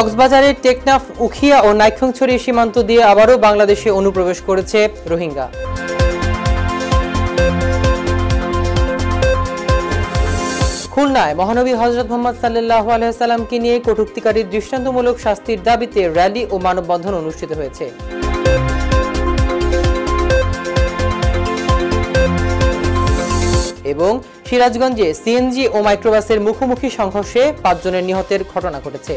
কক্সবাজারের টেকনাফ, উখিয়া ও নাইক্ষ্যংছড়ি সীমান্ত দিয়ে আবারও বাংলাদেশে অনুপ্রবেশ করেছে রোহিঙ্গা। খুলনায় মহানবী হযরত মুহাম্মদ সাল্লাল্লাহু আলাইহি ওয়াসাল্লামকে নিয়ে কটূক্তিকারীর দৃষ্টান্তমূলক শাস্তির দাবিতে র্যালি ও মানববন্ধন অনুষ্ঠিত হয়েছে। এবং সিরাজগঞ্জে সিএনজি ও মাইক্রোবাসের মুখোমুখি সংঘর্ষে ৫ জনের নিহতের ঘটনা ঘটেছে।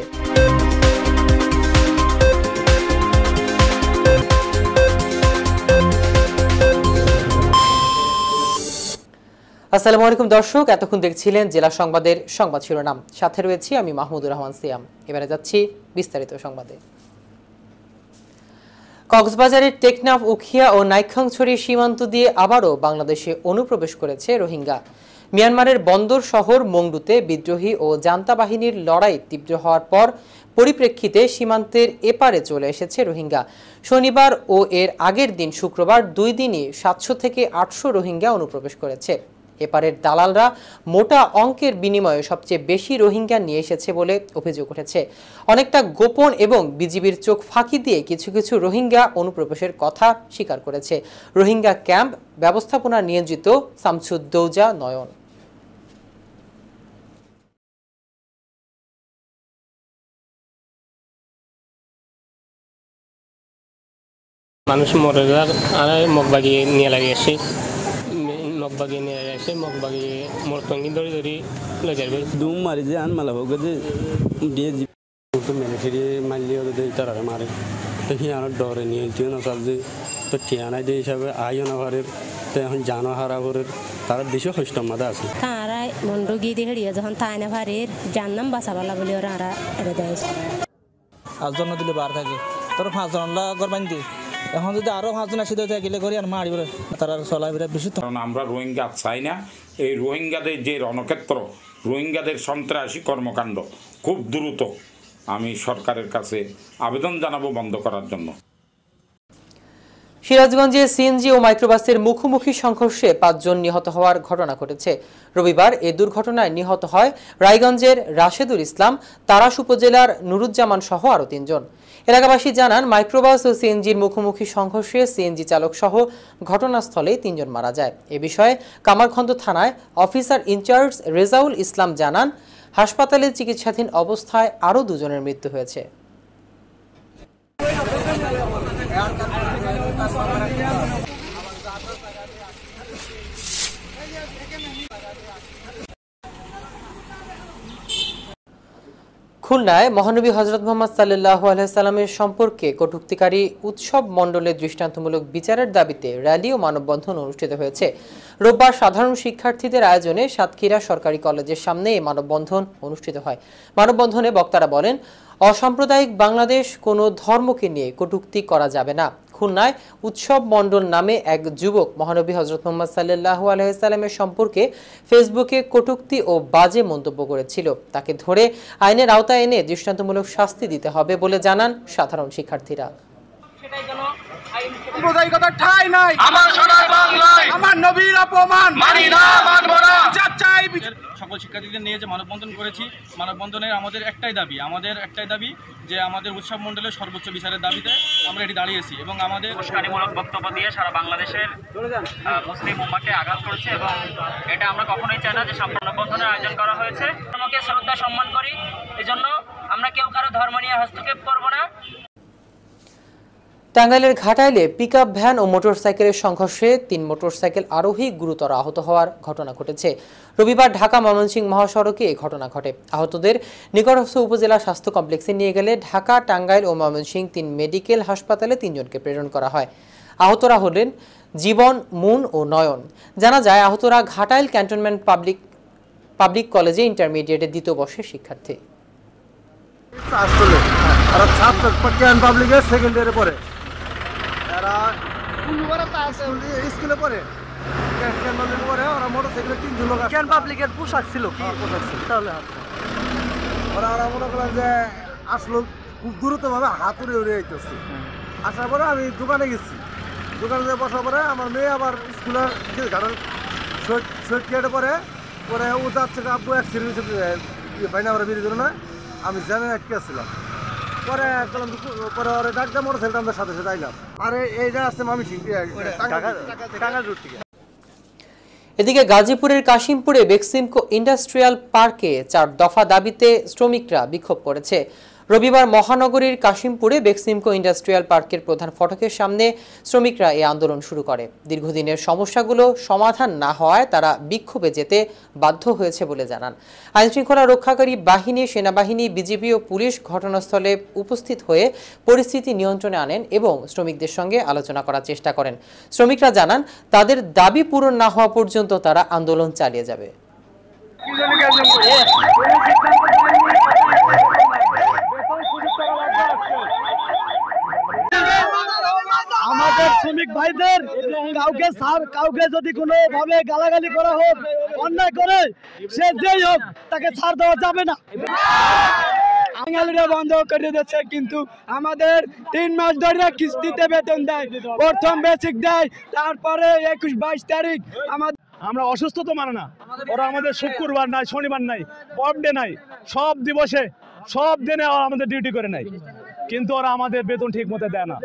আসসালামু আলাইকুম দর্শক, এতক্ষণ দেখছিলেন জেলা সংবাদের সংবাদ শিরোনাম, সাথে রয়েছি আমি মাহমুদুর রহমান সিয়াম। এবারে যাচ্ছি বিস্তারিত সংবাদে। কক্সবাজারের টেকনাফ, উখিয়া ও নাইক্ষ্যংছড়ি সীমান্ত দিয়ে আবারও বাংলাদেশে অনুপ্রবেশ করেছে রোহিঙ্গা। মিয়ানমারের বন্দর শহর মংডুতে বিদ্রোহী ও জান্তা বাহিনীর লড়াই তীব্র হওয়ার পর পরিপ্রেক্ষিতে সীমান্তের এপারে চলে এসেছে রোহিঙ্গা। শনিবার ও এর আগের দিন শুক্রবার 2 দিনই 700 থেকে 800 রোহিঙ্গা অনুপ্রবেশ করেছে। এপারের দালালরা মোটা অঙ্কের বিনিময়ে সবচেয়ে বেশি রোহিঙ্গা নিয়ে এসেছে বলে অভিযোগ উঠেছে। অনেকটা গোপন এবং বিজিবির চোখ ফাঁকি দিয়ে কিছু কিছু রোহিঙ্গা অনুপ্রবেশের কথা স্বীকার করেছে রোহিঙ্গা ক্যাম্প ব্যবস্থাপনা নিয়োজিত শামসুদ্দৌজা নয়ন। মানুষ মরে যার আর মগবাগি নিয়ে লাগিয়েছে, মগবাগি নিয়ে আসে, মগবাগি মোর টঙ্গি ধরে ধরে লয়ে যাবে দুম মারি যে আন মালা হোক যে দিয়ে তো মেনে ফিরে মারলি ওদের তারা মারে তো কি আর ডরে নিয়ে তুই না সব যে তো ঠিয়ানা যে হিসাবে আইও না পারে তো এখন জানো হারা করে তারা বেশি কষ্ট মাদা আছে তারা মন্ডু গিয়ে দিয়ে হেরিয়ে যখন তাই না পারে জানলাম বাসাবালা বলে ওরা আরা এনে দেয়। 5 জন দিলে বার থাকে তোর 5 জন করবান দি এখন যদি আরো 5 জন আসে গেলে করি আর মারি বলে তারা চলাই বেশি। কারণ আমরা রোহিঙ্গা চাই না। এই রোহিঙ্গাদের যে রণক্ষেত্র, রোহিঙ্গাদের সন্ত্রাসী কর্মকাণ্ড খুব দ্রুত আমি সরকারের কাছে আবেদন জানাবো বন্ধ করার জন্য। সিরাজগঞ্জে সিএনজি ও মাইক্রোবাসের মুখোমুখি সংঘর্ষে 5 জন নিহত হওয়ার ঘটনা ঘটেছে। রবিবার এই দুর্ঘটনায় নিহত হয় রায়গঞ্জের রাশেদুল ইসলাম, তারাস উপজেলার নুরুজ্জামান সহ আরও 3 জন। এলাকাবাসী জানান, মাইক্রোবাস ও সিএনজির মুখোমুখি সংঘর্ষে সিএনজি চালক সহ ঘটনাস্থলেই 3 জন মারা যায়। এ বিষয়ে কামারখন্দ থানায় অফিসার ইনচার্জ রেজাউল ইসলাম জানান, হাসপাতালে চিকিৎসাধীন অবস্থায় আরও 2 জনের মৃত্যু হয়েছে। খুলনায় মহানবী হযরত মুহাম্মদ সাল্লাল্লাহু আলাইহি ওয়াসাল্লামের সম্পর্কে কটূক্তিকারী উৎসব মণ্ডলের দৃষ্টান্তমূলক বিচারের দাবিতে র্যালি ও মানববন্ধন অনুষ্ঠিত হয়েছে। রোববার সাধারণ শিক্ষার্থীদের আয়োজনে সাতক্ষীরা সরকারি কলেজের সামনে এই মানববন্ধন অনুষ্ঠিত হয়। মানববন্ধনে বক্তারা বলেন, অসাম্প্রদায়িক বাংলাদেশ কোনো ধর্মকে নিয়ে কটূক্তি করা যাবে না। খুলনায় উৎসব মণ্ডল নামে এক যুবক মহানবী হযরত মুহাম্মদ সাল্লাল্লাহু আলাইহি ওয়াসাল্লামের সম্পর্কে ফেসবুকে কটূক্তি ও বাজে মন্তব্য করেছিল। তাকে ধরে আইনের আওতায় এনে দৃষ্টান্তমূলক শাস্তি দিতে হবে বলে জানান সাধারণ শিক্ষার্থীরা। সকল শিক্ষার্থীদের নিয়ে যে মানববন্ধন করেছি, মানববন্ধনের আমাদের একটাই দাবি যে আমাদের উৎসব মণ্ডলের সর্বোচ্চ বিচারের দাবিতে আমরা এটি দাঁড়িয়েছি এবং আমাদের উস্কানিমূলক বক্তব্য দিয়ে সারা বাংলাদেশের মুসলিম উম্মাহকে আঘাত করছে এবং এটা আমরা কখনোই চাই না যে মানববন্ধনের আয়োজন করা হয়েছে। আমাকে শ্রদ্ধা সম্মান করি, এজন্য আমরা কেউ কারো ধর্ম নিয়ে হস্তক্ষেপ করব না। টাঙ্গাইলের ঘাটাইলে পিকআপ ভ্যান ও মোটরসাইকেলের সংঘর্ষে 3 মোটরসাইকেল আরোহী গুরুতর আহত হওয়ার ঘটনা ঘটেছে। রবিবার ঢাকা ময়মনসিংহ মহাসড়কে এই ঘটনা ঘটে। আহতদের নিকটস্থ উপজেলা স্বাস্থ্য কমপ্লেক্সে নিয়ে গেলে ঢাকা, টাঙ্গাইল ও ময়মনসিংহ 3 মেডিকেল হাসপাতালে 3 জনকে প্রেরণ করা হয়। আহতরা হলেন জীবন, মুন ও নয়ন। জানা যায়, আহতরা ঘাটাইল ক্যান্টনমেন্ট পাবলিক কলেজে ইন্টারমিডিয়েটের 2য় বর্ষের শিক্ষার্থী। স্কুলে পড়ে ওরা মোটরসাইকেলে 3 জন লোক পাবলিকের পোশাক ছিল তাহলে ওরা মনে করলাম যে আসলো খুব দ্রুতভাবে হাতুড়ে উড়ে আইতেছে। আসার পরে আমি দোকানে গেছি, দোকানে বসার পরে আমার মেয়ে আবার স্কুলের শহীদ কেটে পরে ও যাচ্ছে আব্বু অ্যাক্সিডেন্ট ভাই না আমরা বেরিয়ে দিল না, আমি জানি আটকে আসছিলাম। পরে পরে ওরে ডাকতে মোটরসাইকেল আমরা সাথে সাথে আইলাম। আর এইটা আসছে মামি সিং টাঙ্গাইল রোড থেকে। এদিকে গাজীপুরের কাশিমপুরে বেক্সিমকো ইন্ডাস্ট্রিয়াল পার্কে 4 দফা দাবিতে শ্রমিকরা বিক্ষোভ করেছে। রবিবার মহানগরীর কাশিমপুরে বেক্সিমকো ইন্ডাস্ট্রিয়াল পার্কের প্রধান ফটকের সামনে শ্রমিকরা এই আন্দোলন শুরু করে। দীর্ঘদিনের সমস্যাগুলো সমাধান না হওয়ায় তারা বিক্ষোভে যেতে বাধ্য হয়েছে বলে জানান। আইনশৃঙ্খলা রক্ষাকারী বাহিনী, সেনাবাহিনী, বিজিবি ও পুলিশ ঘটনাস্থলে উপস্থিত হয়ে পরিস্থিতি নিয়ন্ত্রণে আনেন এবং শ্রমিকদের সঙ্গে আলোচনা করার চেষ্টা করেন। শ্রমিকরা জানান তাদের দাবি পূরণ না হওয়া পর্যন্ত তারা আন্দোলন চালিয়ে যাবে। আমাদের শ্রমিক ভাইদের কাউকে যদি কোনো ভাবে গালাগালি করা হোক, অন্যায় করে, সে যেই হোক তাকে ছাড় দেওয়া যাবে না। বাঙালিরা বন্ধ করে দিচ্ছে, কিন্তু আমাদের 3 মাস ধরে কিস্তিতে বেতন দেয়, প্রথম বেসিক দেয়, তারপরে 21-22 তারিখ আমরা অসুস্থ তো মানে না। ওরা আমাদের শুক্রবার নাই, শনিবার নাই, অফ ডে নাই, সব দিবসে সব দিনে আমাদের ডিউটি করে নাই, কিন্তু ওরা আমাদের বেতন ঠিক মতো দেয় না।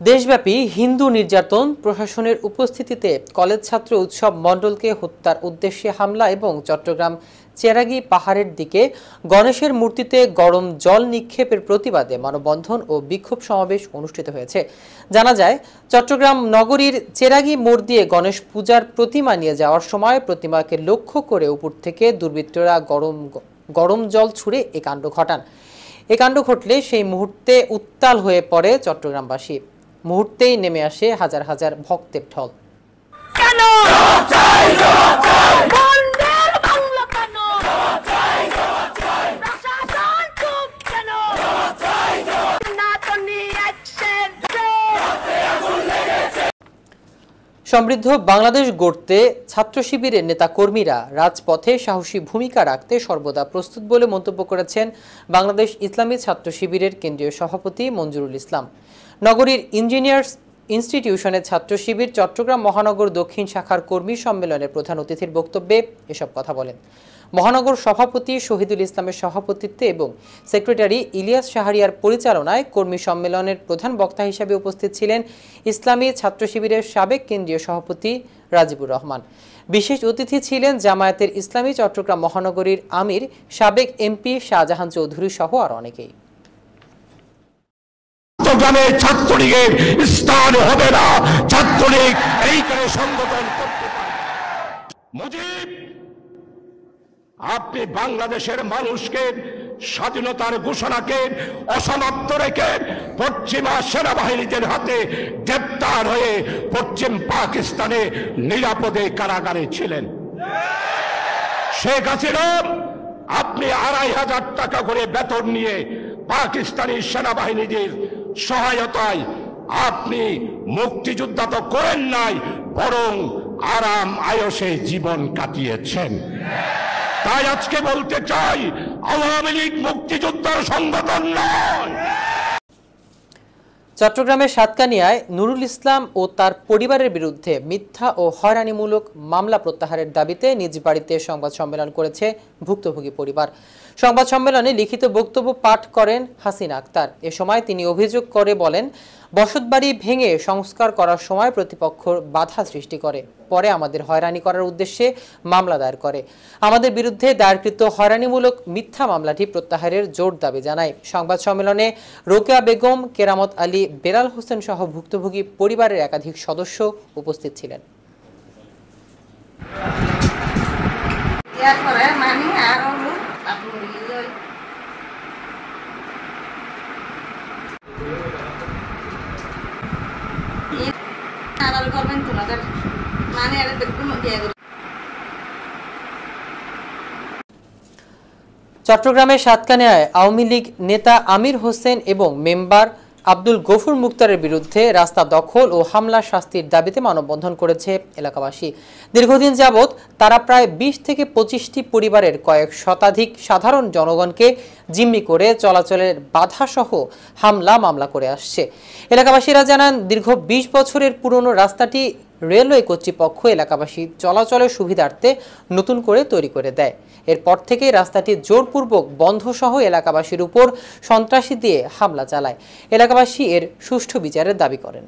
দেশব্যাপী হিন্দু নির্যাতন, প্রশাসনের উপস্থিতিতে কলেজ ছাত্র উৎসব মণ্ডলকে হত্যার উদ্দেশ্যে হামলা এবং চট্টগ্রাম চেরাগি পাহাড়ের দিকে গণেশের মূর্তিতে গরম জল নিক্ষেপের প্রতিবাদে মানববন্ধন ও বিক্ষোভ সমাবেশ অনুষ্ঠিত হয়েছে। জানা যায়, চট্টগ্রাম নগরীর চেরাগি মোড় দিয়ে গণেশ পূজার প্রতিমা নিয়ে যাওয়ার সময় প্রতিমাকে লক্ষ্য করে উপর থেকে দুর্বৃত্তরা গরম জল ছুড়ে এ কাণ্ড ঘটান। এ কাণ্ড ঘটলে সেই মুহূর্তে উত্তাল হয়ে পড়ে চট্টগ্রামবাসী। মুহূর্তেই নেমে আসে হাজার হাজার ভক্তের ঢল। সমৃদ্ধ বাংলাদেশ গড়তে ছাত্র শিবিরের নেতা কর্মীরা রাজপথে সাহসী ভূমিকা রাখতে সর্বদা প্রস্তুত বলে মন্তব্য করেছেন বাংলাদেশ ইসলামী ছাত্র শিবিরের কেন্দ্রীয় সভাপতি মঞ্জুরুল ইসলাম। নগরীর ইঞ্জিনিয়ার্স ইনস্টিটিউশনের ছাত্র শিবির চট্টগ্রাম মহানগর দক্ষিণ শাখার কর্মী সম্মেলনের প্রধান অতিথির বক্তব্যে এসব কথা বলেন। মহানগর সভাপতি শহীদুল ইসলামের সভাপতিত্বে এবং সেক্রেটারি ইলিয়াস শাহরিয়ার পরিচালনায় কর্মী সম্মেলনের প্রধান বক্তা হিসেবে উপস্থিত ছিলেন ইসলামী ছাত্র শিবিরের সাবেক কেন্দ্রীয় সভাপতি রাজিবুর রহমান। বিশেষ অতিথি ছিলেন জামায়াতের ইসলামী চট্টগ্রাম মহানগরীর আমির, সাবেক এমপি শাহজাহান চৌধুরী সহ আর অনেকেই। চট্টগ্রামের ছাত্রলীগের স্থান হবে না, ছাত্রলীগ এইখানে সংগঠন করতে পারে। মুজিব, আপনি বাংলাদেশের মানুষকে স্বাধীনতার ঘোষণাকে অসমাপ্ত রেখে পশ্চিমা সেনাবাহিনীদের হাতে গ্রেপ্তার হয়ে পশ্চিম পাকিস্তানে নিরাপদে কারাগারে ছিলেন। শেখ হাসিনা, আপনি 2500 টাকা করে বেতন নিয়ে পাকিস্তানি সেনাবাহিনীদের সহায়তায় আপনি মুক্তিযোদ্ধা তো করেন নাই, বরং আরাম আয়সে জীবন কাটিয়েছেন। তাই আজকে বলতে চাই, আওয়ামী লীগ মুক্তিযোদ্ধার সংগঠন নয়। চট্টগ্রামের সাতকানিয়ায় নুরুল ইসলাম ও তার পরিবারের বিরুদ্ধে মিথ্যা ও হয়রানিমূলক মামলা প্রত্যাহারের দাবিতে নিজ বাড়িতে সংবাদ সম্মেলন করেছে ভুক্তভোগী পরিবার। সংবাদ সম্মেলনে লিখিত বক্তব্য পাঠ করেন হাসিনা আক্তার। এ সময় তিনি অভিযোগ করে বলেন, বসতবাড়ি ভেঙে সংস্কার করার সময় প্রতিপক্ষ বাধা সৃষ্টি করে, পরে আমাদের হয়রানি করার উদ্দেশ্যে মামলা দায়ের করে। আমাদের বিরুদ্ধে দায়েরকৃত হয়রানিমূলক মিথ্যা মামলাটি প্রত্যাহারের জোর দাবি জানায়। সংবাদ সম্মেলনে রোকেয়া বেগম, কেরামত আলী, বেলাল হোসেন সহ ভুক্তভোগী পরিবারের একাধিক সদস্য উপস্থিত ছিলেন। চট্টগ্রামের সাতকানিয়ায় আওয়ামী লীগ নেতা আমির হোসেন এবং মেম্বার আব্দুল গফুর মুক্তারের বিরুদ্ধে রাস্তা দখল ও হামলা শাস্তির দাবিতে মানববন্ধন করেছে এলাকাবাসী। দীর্ঘদিন যাবৎ তারা প্রায় 20 থেকে 25টি পরিবারের কয়েক শতাধিক সাধারণ জনগণকে জিম্মি করে চলাচলের বাধাসহ হামলা মামলা করে আসছে। এলাকাবাসীরা জানান, দীর্ঘ ২০ বছরের পুরনো রাস্তাটি রেলওয়ে কর্তৃপক্ষ এলাকাবাসী চলাচলের সুবিধার্থে নতুন করে তৈরি করে দেয়। এরপর থেকেই রাস্তাটি জোরপূর্বক বন্ধসহ এলাকাবাসীর উপর সন্ত্রাসী দিয়ে হামলা চালায়। এলাকাবাসী এর সুষ্ঠু বিচারের দাবি করেন।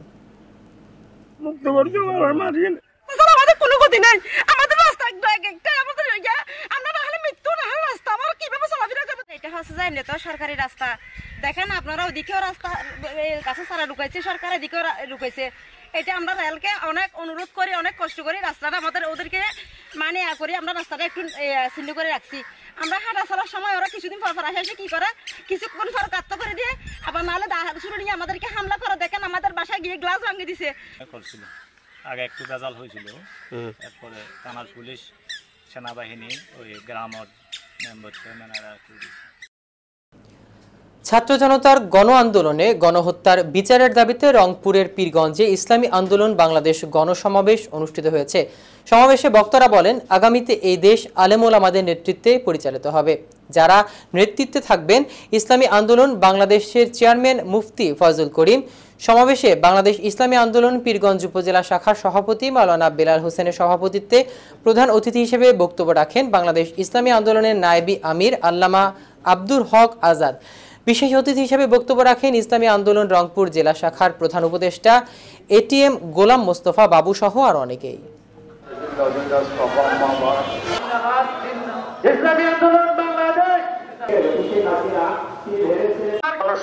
আমাদের কোনো গতি নাই, আমাদের রাস্তা একটা আমাদের আমরা না হলে মৃত্যু না হলে রাস্তা আমরা কিভাবে চলাফেরা করবো? এটা হচ্ছে যায় নেতা সরকারি রাস্তা, দেখেন আপনারা ওদিকেও রাস্তা কাছে সারা ঢুকাইছে, সরকার এদিকেও ঢুকাইছে। এটা আমরা রেলকে অনেক অনুরোধ করি, অনেক কষ্ট করি রাস্তাটা আমাদের ওদেরকে মানে করি আমরা রাস্তাটা একটু চিহ্ন করে রাখছি। আমরা হাঁটা চলার সময় ওরা কিছুদিন পর আসে কি করে, কিছুক্ষণ পর কাত্তা করে দিয়ে আবার নাহলে শুরু নিয়ে আমাদেরকে হামলা করে। দেখেন আমাদের বাসায় গিয়ে গ্লাস ভাঙিয়ে দিছে। আগে একটু ভেজাল হয়েছিল, এরপরে থানার পুলিশ সেনাবাহিনী ওই গ্রামের মেম্বারকে মেনারা ছাত্র জনতার গণ আন্দোলনে গণহত্যার বিচারের দাবিতে রংপুরের পীরগঞ্জে ইসলামী আন্দোলন বাংলাদেশ গণসমাবেশ অনুষ্ঠিত হয়েছে। সমাবেশে বক্তারা বলেন, আগামীতে এই দেশ আলেম ওলামাদের নেতৃত্বে পরিচালিত হবে। যারা নেতৃত্বে থাকবেন ইসলামী আন্দোলন বাংলাদেশের চেয়ারম্যান মুফতি ফজল করিম। সমাবেশে বাংলাদেশ ইসলামী আন্দোলন পীরগঞ্জ উপজেলা শাখার সভাপতি মাওলানা বেলাল হোসেনের সভাপতিত্বে প্রধান অতিথি হিসেবে বক্তব্য রাখেন বাংলাদেশ ইসলামী আন্দোলনের নায়েবি আমির আল্লামা আব্দুল হক আজাদ। বিশেষ অতিথি হিসেবে বক্তব্য রাখেন ইসলামী আন্দোলন রংপুর জেলা শাখার প্রধান উপদেষ্টা এটিএম গোলাম মোস্তফা বাবু সহ আর অনেকেই।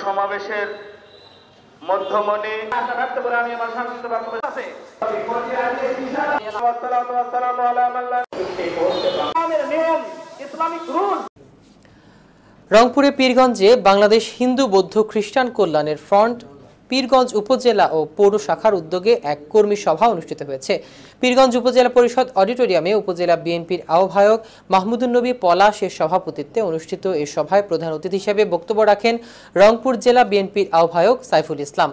সমাবেশের মধ্যমণি রংপুরে পীরগঞ্জে বাংলাদেশ হিন্দু বৌদ্ধ খ্রিস্টান কল্যাণের ফ্রন্ট পীরগঞ্জ উপজেলা ও পৌর শাখার উদ্যোগে এক কর্মী সভা অনুষ্ঠিত হয়েছে। পীরগঞ্জ উপজেলা পরিষদ অডিটোরিয়ামে উপজেলা বিএনপির আহ্বায়ক মাহমুদুন নবী পলাশের সভাপতিত্বে অনুষ্ঠিত এই সভায় প্রধান অতিথি হিসেবে বক্তব্য রাখেন রংপুর জেলা বিএনপির আহ্বায়ক সাইফুল ইসলাম।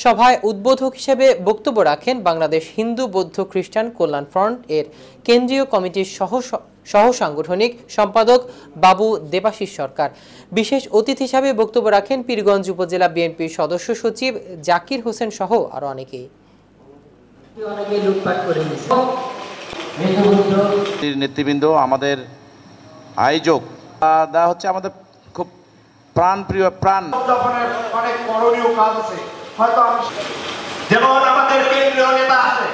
সভায় উদ্বোধক হিসেবে বক্তব্য রাখেন বাংলাদেশ হিন্দু বৌদ্ধ খ্রিস্টান কল্যাণ ফ্রন্ট এর কেন্দ্রীয় কমিটির সহ সাংগঠনিক সম্পাদক বাবু দেবাশিস সরকার। বিশেষ অতিথি হিসাবে বক্তব্য রাখেন পীরগঞ্জ উপজেলা বিএনপির সদস্য সচিব জাকির হোসেন সহ আরো অনেকেই। নেতৃবৃন্দ, আমাদের আয়োজক দেওয়া হচ্ছে আমাদের খুব প্রাণপ্রিয় প্রাণ অনেক করণীয় কাজ আছে। হয়তো যেমন আমাদের কেন্দ্রীয় নেতা আছে,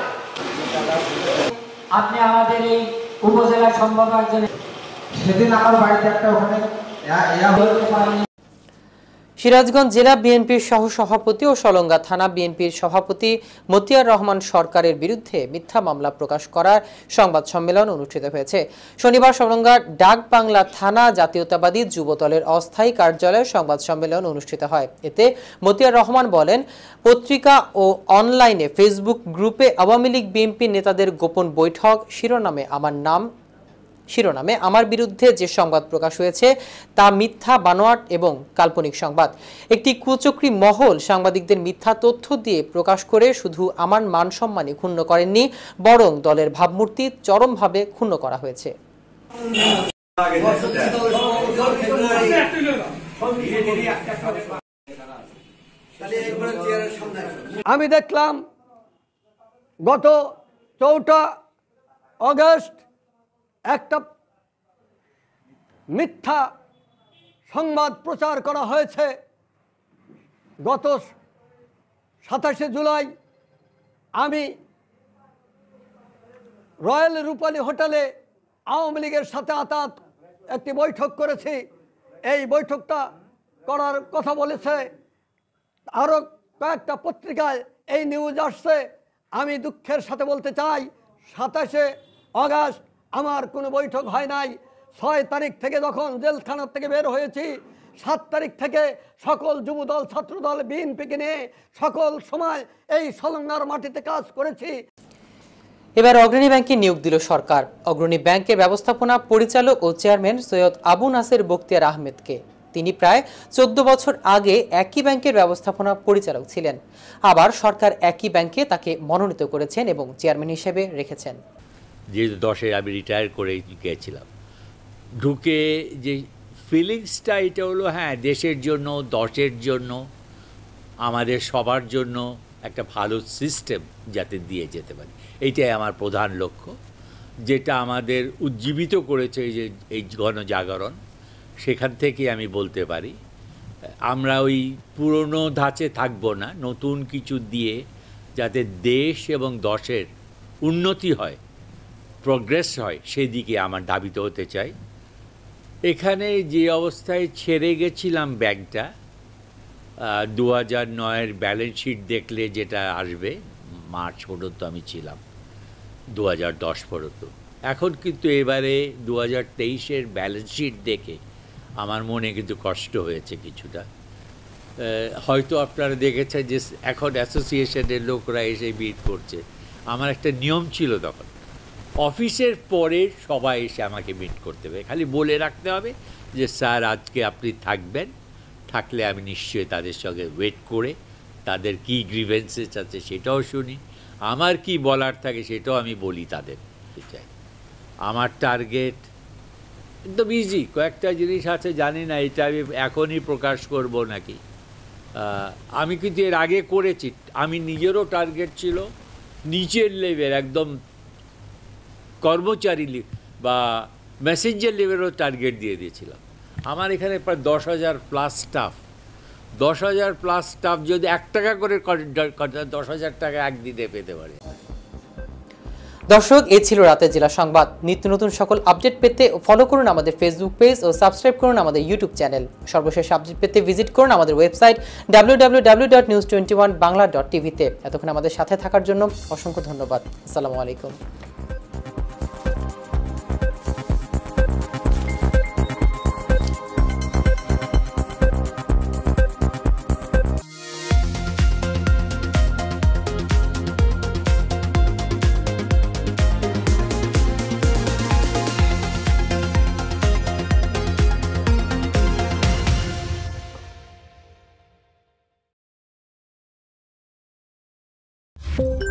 আপনি আমাদের এই উপজেলা সম্পাদক সেদিন আমার বাড়িতে একটা ওখানে সিরাজগঞ্জ জেলা বিএনপির সহ সভাপতি ও সলঙ্গা থানা বিএনপির সভাপতি মতিয়ার রহমান সরকারের বিরুদ্ধে মিথ্যা মামলা প্রকাশ করার সংবাদ সম্মেলন অনুষ্ঠিত হয়েছে। শনিবার সলঙ্গা ডাক বাংলা থানা জাতীয়তাবাদী যুবদলের অস্থায়ী কার্যালয়ে সংবাদ সম্মেলন অনুষ্ঠিত হয়। এতে মতিয়ার রহমান বলেন, পত্রিকা ও অনলাইনে ফেসবুক গ্রুপে আওয়ামী লীগ বিএনপি নেতাদের গোপন বৈঠক শিরোনামে আমার বিরুদ্ধে যে সংবাদ প্রকাশ হয়েছে তা মিথ্যা, বানোয়াট এবং কাল্পনিক সংবাদ। একটি কুচক্রী মহল সাংবাদিকদের মিথ্যা তথ্য দিয়ে প্রকাশ করে শুধু আমার মান সম্মানই ক্ষুণ্ণ করেননি, বরং দলের ভাবমূর্তি চরমভাবে ক্ষুণ্ণ করা হয়েছে। আমি দেখলাম গত 4 আগস্ট একটা মিথ্যা সংবাদ প্রচার করা হয়েছে। গত 27 জুলাই আমি রয়্যাল রূপালী হোটেলে আওয়ামী লীগের সাথে একটি বৈঠক করেছি। এই বৈঠকটা করার কথা বলেছে, আরও কয়েকটা পত্রিকায় এই নিউজ আসছে। আমি দুঃখের সাথে বলতে চাই, 27 আগস্ট আমার কোনো বৈঠক হয় নাই। 6 তারিখ থেকে যখন জেলখানা থেকে বের হয়েছি, 7 তারিখ থেকে সকল যুবদল, ছাত্রদল, বিএনপিকে নিয়ে সকল সময় এই সলঙ্গার মাটিতে কাজ করেছি। এবার অগ্রণী ব্যাংকে নিয়োগ দিল সরকার। অগ্রণী ব্যাংকের ব্যবস্থাপনা পরিচালক ও চেয়ারম্যান সৈয়দ আবু নাসের বখতিয়ার আহমেদকে। তিনি প্রায় 14 বছর আগে একই ব্যাংকের ব্যবস্থাপনা পরিচালক ছিলেন। আবার সরকার একই ব্যাংকে তাকে মনোনীত করেছেন এবং চেয়ারম্যান হিসেবে রেখেছেন। যেহেতু 10-এ আমি রিটায়ার করে গিয়েছিলাম, ঢুকে যে ফিলিংসটা এটা হলো, হ্যাঁ, দেশের জন্য, দশের জন্য, আমাদের সবার জন্য একটা ভালো সিস্টেম যাতে দিয়ে যেতে পারি, এইটাই আমার প্রধান লক্ষ্য, যেটা আমাদের উজ্জীবিত করেছে এই গণজাগরণ। সেখান থেকে আমি বলতে পারি আমরা ওই পুরনো ধাঁচে থাকবো না, নতুন কিছু দিয়ে যাতে দেশ এবং দশের উন্নতি হয়, প্রোগ্রেস হয়, সেদিকে আমার ধাবিত হতে চাই। এখানে যে অবস্থায় ছেড়ে গেছিলাম ব্যাংকটা, 2009-এর ব্যালেন্স শিট দেখলে যেটা আসবে, মার্চ পর্যন্ত আমি ছিলাম, 2010 পর্যন্ত। এখন কিন্তু এবারে 2023-এর ব্যালেন্স শিট দেখে আমার মনে কিন্তু কষ্ট হয়েছে কিছুটা। হয়তো আপনারা দেখেছেন যে এখন অ্যাসোসিয়েশনের লোকরা এসে মিট করছে। আমার একটা নিয়ম ছিল তখন, অফিসের পরে সবাই এসে আমাকে মিট করতে হবে, খালি বলে রাখতে হবে যে স্যার আজকে আপনি থাকবেন, থাকলে আমি নিশ্চয়ই তাদের সঙ্গে ওয়েট করে তাদের কি গ্রিভেন্সেস আছে সেটাও শুনি, আমার কি বলার থাকে সেটাও আমি বলি তাদের চাই। আমার টার্গেট একদম ইজি, কয়েকটা জিনিস আছে, জানি না এটা আমি এখনই প্রকাশ করব নাকি। আমি কিন্তু এর আগে করেছি, আমি নিজেরও টার্গেট ছিল নিচের লেভেল, একদম কর্মচারী বা মেসেঞ্জার লেভেলেরও টার্গেট দিয়ে দিয়েছিলাম। আমার এখানে প্রায় 10,000+ স্টাফ, 10,000+ স্টাফ যদি 1 টাকা করে 10,000 টাকা একদিনে পেতে পারে। দর্শক, এই ছিল রাতের জেলা সংবাদ। নিত্য নতুন সকল আপডেট পেতে ফলো করুন আমাদের ফেসবুক পেজ ও সাবস্ক্রাইব করুন আমাদের ইউটিউব চ্যানেল। সর্বশেষ আপডেট পেতে ভিজিট করুন আমাদের ওয়েবসাইট www.news21bangla.tv-তে। এতক্ষণ আমাদের সাথে থাকার জন্য অসংখ্য ধন্যবাদ। আসসালামু আলাইকুম। you